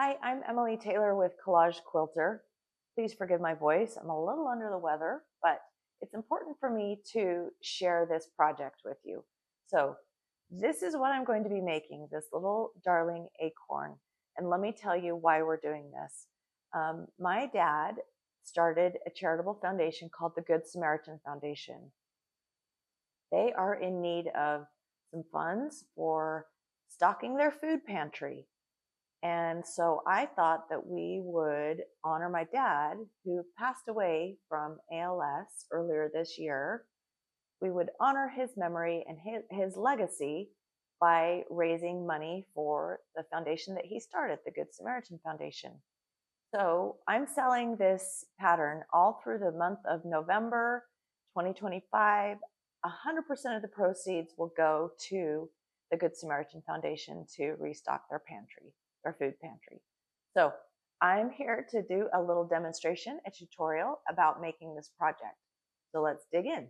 Hi, I'm Emily Taylor with Collage Quilter. Please forgive my voice. I'm a little under the weather, but it's important for me to share this project with you. So this is what I'm going to be making, this little darling acorn. And let me tell you why we're doing this. My dad started a charitable foundation called the Good Samaritan Foundation. They are in need of some funds for stocking their food pantry. And so I thought that we would honor my dad, who passed away from ALS earlier this year. We would honor his memory and his legacy by raising money for the foundation that he started, the Good Samaritan Foundation. So I'm selling this pattern all through the month of November 2025. 100% of the proceeds will go to the Good Samaritan Foundation to restock their pantry, their food pantry. So I'm here to do a little demonstration, a tutorial about making this project. So let's dig in.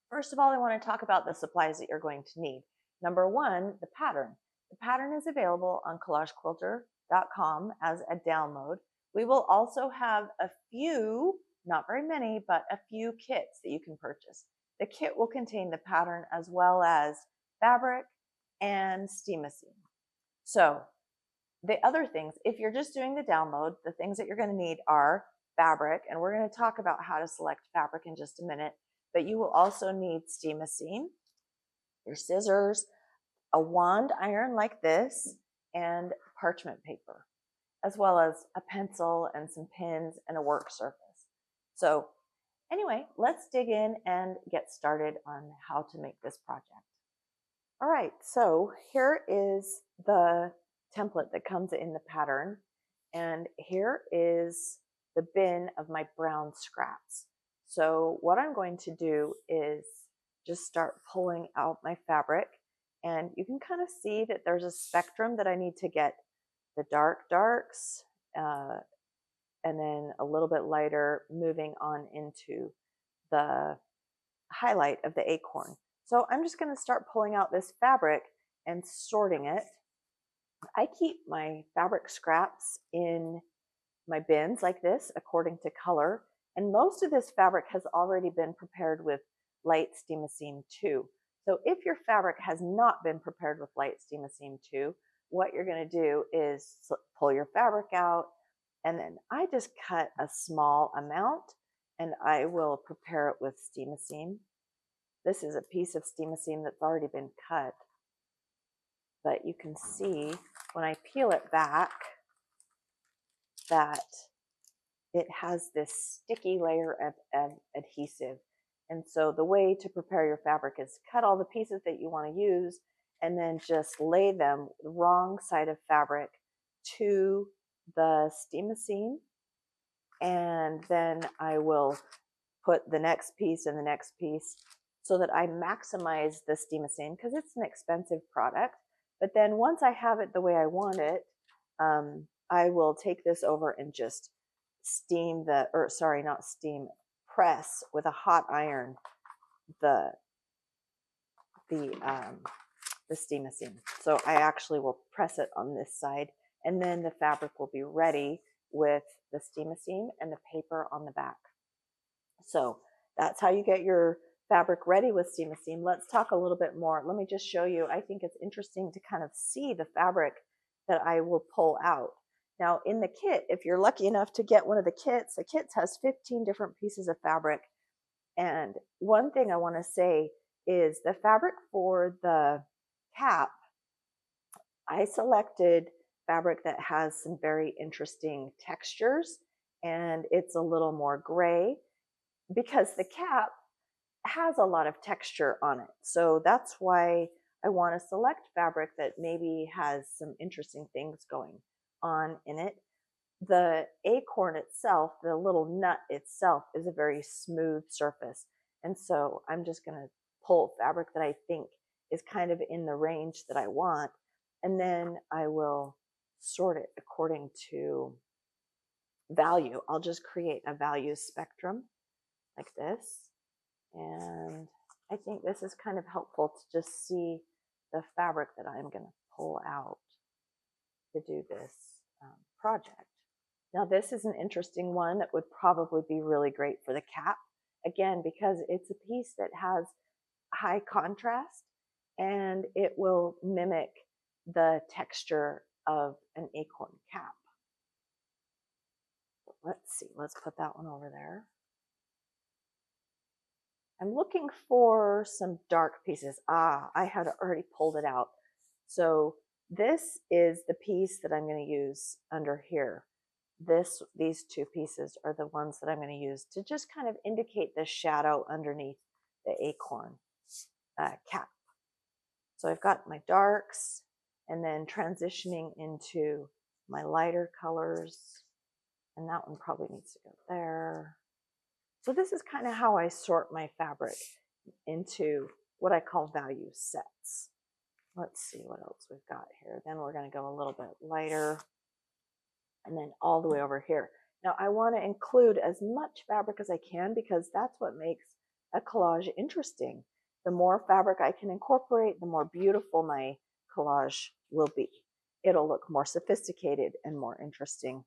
First of all, I want to talk about the supplies that you're going to need. Number one, the pattern. The pattern is available on collagequilter.com as a download. We will also have a few, not very many, but a few kits that you can purchase. The kit will contain the pattern as well as fabric and steamacine. So the other things, if you're just doing the download, the things that you're going to need are fabric, and we're going to talk about how to select fabric in just a minute, but you will also need steamacine, your scissors, a wand iron like this, and parchment paper, as well as a pencil and some pins and a work surface. So anyway, let's dig in and get started on how to make this project. All right, so here is the template that comes in the pattern, and here is the bin of my brown scraps. So what I'm going to do is just start pulling out my fabric, and you can kind of see that there's a spectrum that I need to get the dark darks, and then a little bit lighter, moving on into the highlight of the acorn. So I'm just going to start pulling out this fabric and sorting it. I keep my fabric scraps in my bins like this according to color, and most of this fabric has already been prepared with light steamacine 2. So if your fabric has not been prepared with light steamacine 2, what you're going to do is pull your fabric out, and then I just cut a small amount and I will prepare it with steamacine. This is a piece of steamacine that's already been cut, but you can see when I peel it back that it has this sticky layer of adhesive. And so the way to prepare your fabric is cut all the pieces that you want to use and then just lay them the wrong side of fabric to the steamacine. And then I will put the next piece and the next piece so that I maximize the steamacine, because it's an expensive product. But then once I have it the way I want it, I will take this over and just steam the, or sorry, not steam, press with a hot iron the steamacine. So I actually will press it on this side, and then the fabric will be ready with the steamacine and the paper on the back. So that's how you get your fabric ready with steamacine. Let's talk a little bit more. Let me just show you. I think it's interesting to kind of see the fabric that I will pull out. Now in the kit, if you're lucky enough to get one of the kits has 15 different pieces of fabric. And one thing I want to say is the fabric for the cap, I selected fabric that has some very interesting textures, and it's a little more gray because the cap has a lot of texture on it. So that's why I want to select fabric that maybe has some interesting things going on in it. The acorn itself, the little nut itself, is a very smooth surface. And so I'm just going to pull fabric that I think is kind of in the range that I want. And then I will sort it according to value. I'll just create a value spectrum like this. And I think this is kind of helpful to just see the fabric that I'm going to pull out to do this. project. Now this is an interesting one that would probably be really great for the cap. Again, because it's a piece that has high contrast and it will mimic the texture of an acorn cap. Let's see, let's put that one over there. I'm looking for some dark pieces. I had already pulled it out. So this is the piece that I'm going to use under here. These two pieces are the ones that I'm going to use to just kind of indicate the shadow underneath the acorn cap. So I've got my darks and then transitioning into my lighter colors. And that one probably needs to go there. So this is kind of how I sort my fabric into what I call value sets. Let's see what else we've got here. Then we're going to go a little bit lighter and then all the way over here. Now I want to include as much fabric as I can because that's what makes a collage interesting. The more fabric I can incorporate, the more beautiful my collage will be. It'll look more sophisticated and more interesting.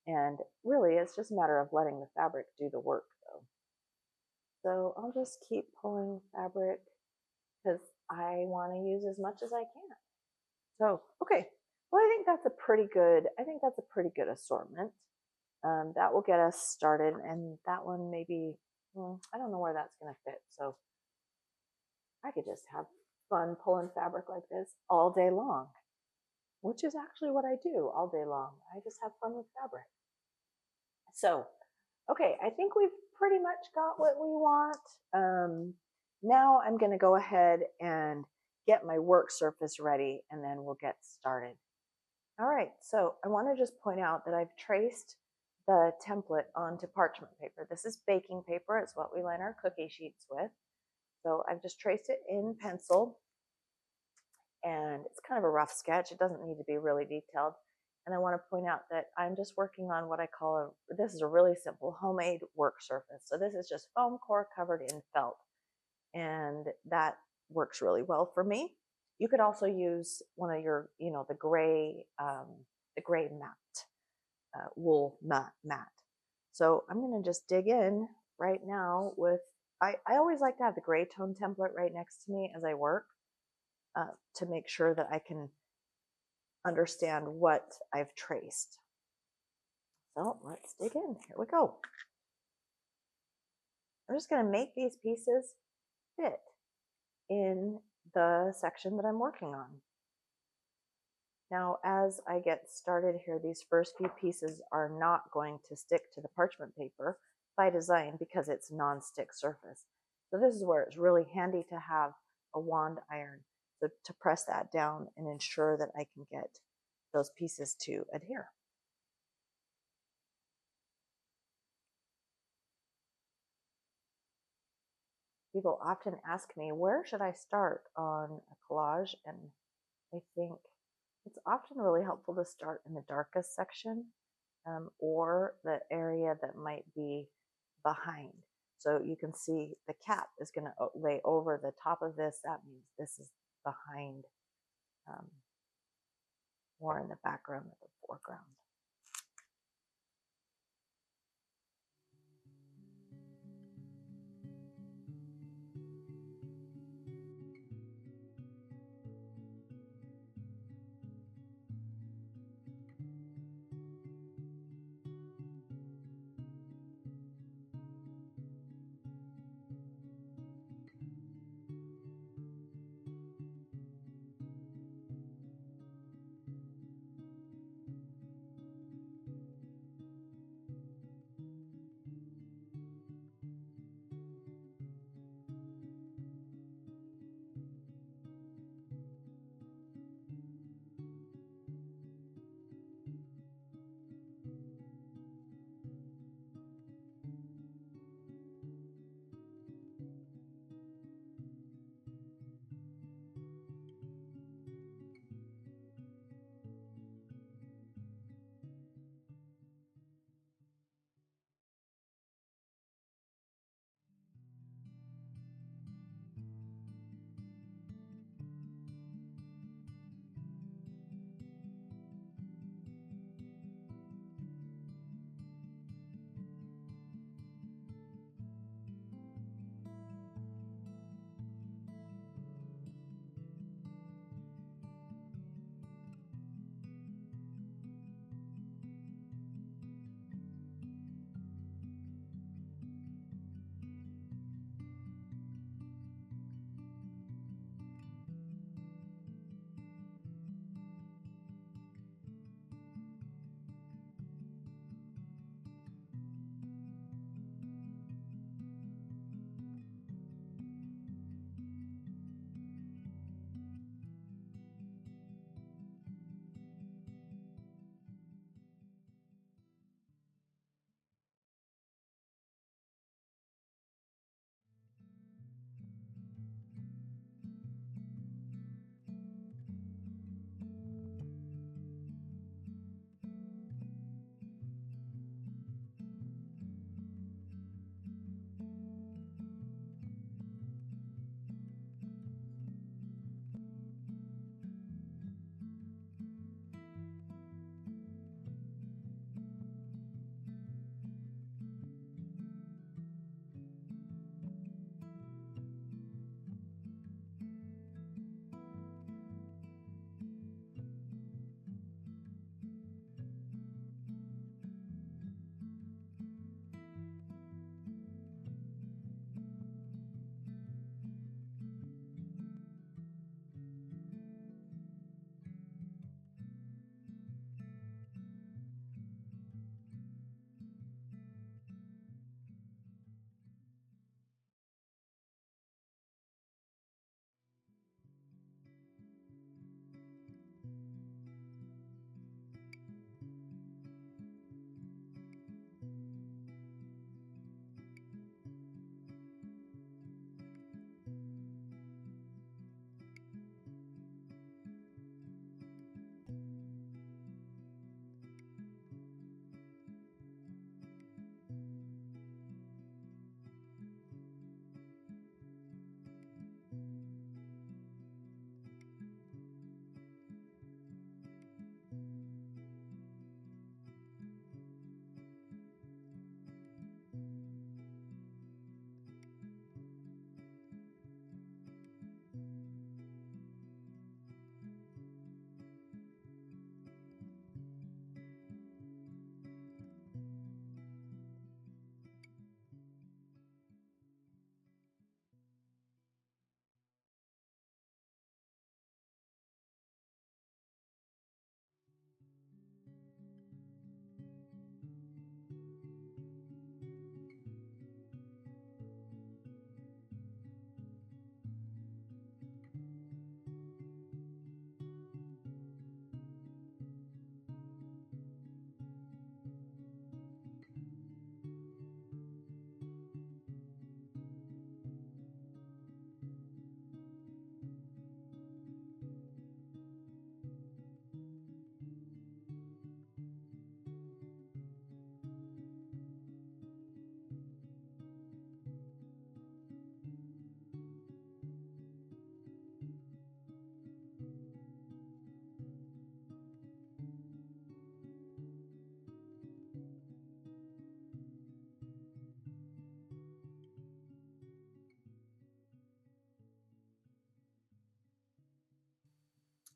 And really, it's just a matter of letting the fabric do the work, though. So I'll just keep pulling fabric because I want to use as much as I can. So, okay. Well, I think that's a pretty good assortment. That will get us started, and that one maybe, I don't know where that's going to fit. So I could just have fun pulling fabric like this all day long, which is actually what I do all day long. I just have fun with fabric. So, okay, I think we've pretty much got what we want. Now I'm going to go ahead and get my work surface ready, and then we'll get started. All right, so I want to just point out that I've traced the template onto parchment paper. This is baking paper. It's what we line our cookie sheets with. So I've just traced it in pencil, and it's kind of a rough sketch. It doesn't need to be really detailed. And I want to point out that I'm just working on what I call this is a really simple homemade work surface. So this is just foam core covered in felt. And that works really well for me. You could also use one of your, the gray mat, wool mat. So I'm going to just dig in right now with, I always like to have the gray tone template right next to me as I work to make sure that I can understand what I've traced. So let's dig in. Here we go. I'm just going to make these pieces fit in the section that I'm working on. Now, as I get started here, these first few pieces are not going to stick to the parchment paper by design because it's non-stick surface. So this is where it's really handy to have a wand iron to press that down and ensure that I can get those pieces to adhere. People often ask me, where should I start on a collage? And I think it's often really helpful to start in the darkest section or the area that might be behind. So you can see the cap is going to lay over the top of this. That means this is behind, more in the background than the foreground.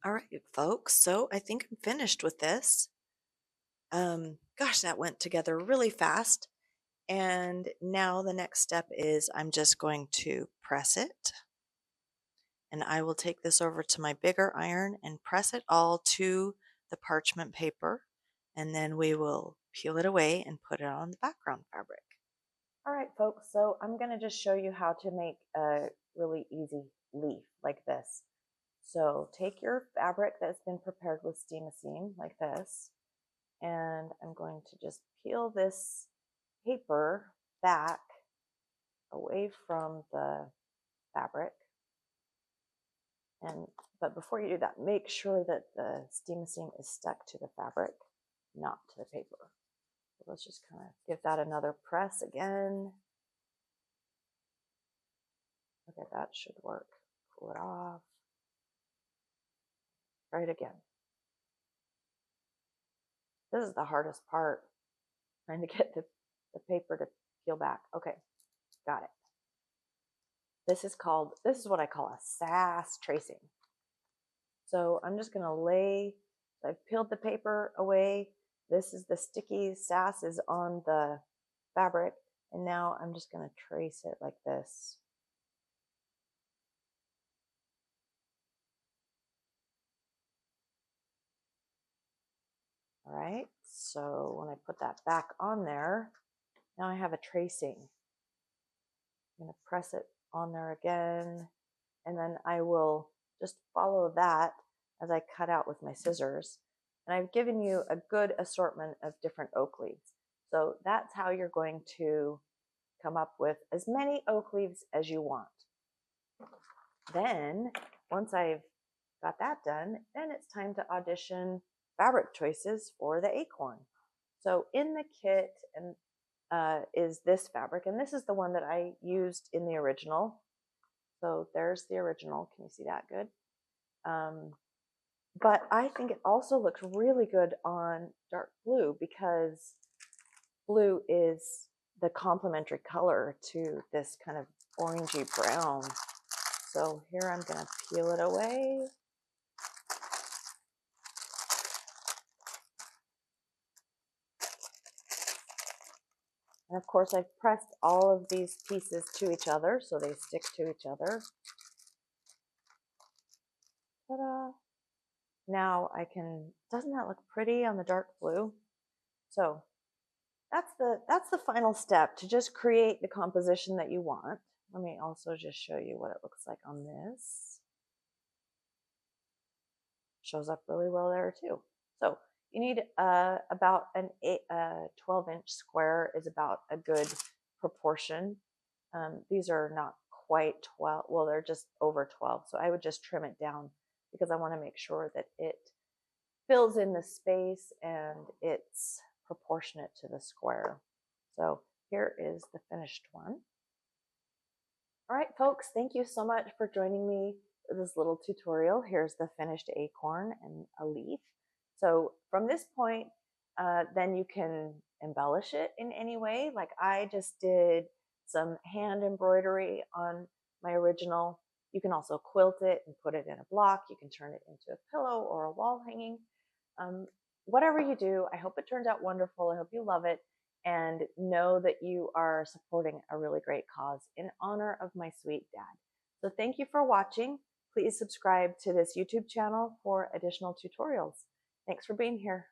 All right, folks. So I think I'm finished with this. Gosh, that went together really fast. And now the next step is I'm just going to press it. And I will take this over to my bigger iron and press it all to the parchment paper. And then we will peel it away and put it on the background fabric. All right, folks. So I'm going to just show you how to make a really easy leaf like this. So take your fabric that's been prepared with steam like this, and I'm going to just peel this paper back away from the fabric. But before you do that, make sure that the steam is stuck to the fabric, not to the paper. So let's just kind of give that another press again. Okay, that should work. Pull it off. Try it again. This is the hardest part, trying to get the paper to peel back. Okay, got it. This is what I call a sass tracing. So I'm just going to I've peeled the paper away. This is the sticky sass is on the fabric. And now I'm just going to trace it like this. All right. So when I put that back on there, now I have a tracing. I'm going to press it on there again. And then I will just follow that as I cut out with my scissors. And I've given you a good assortment of different oak leaves. So that's how you're going to come up with as many oak leaves as you want. Then, once I've got that done, then it's time to audition fabric choices for the acorn. So in the kit is this fabric, and this is the one that I used in the original. So there's the original. Can you see that good? But I think it also looks really good on dark blue because blue is the complementary color to this kind of orangey brown. So here I'm going to peel it away. And of course I've pressed all of these pieces to each other so they stick to each other. Ta-da! Now doesn't that look pretty on the dark blue? So that's the final step, to just create the composition that you want. Let me also just show you what it looks like on this. Shows up really well there too. So you need about an 12-inch square is about a good proportion. These are not quite 12, well, they're just over 12. So I would just trim it down because I want to make sure that it fills in the space and it's proportionate to the square. So here is the finished one. All right, folks, thank you so much for joining me for this little tutorial. Here's the finished acorn and a leaf. So from this point, then you can embellish it in any way. Like I just did some hand embroidery on my original. You can also quilt it and put it in a block. You can turn it into a pillow or a wall hanging. Whatever you do, I hope it turns out wonderful. I hope you love it. And know that you are supporting a really great cause in honor of my sweet dad. So thank you for watching. Please subscribe to this YouTube channel for additional tutorials. Thanks for being here.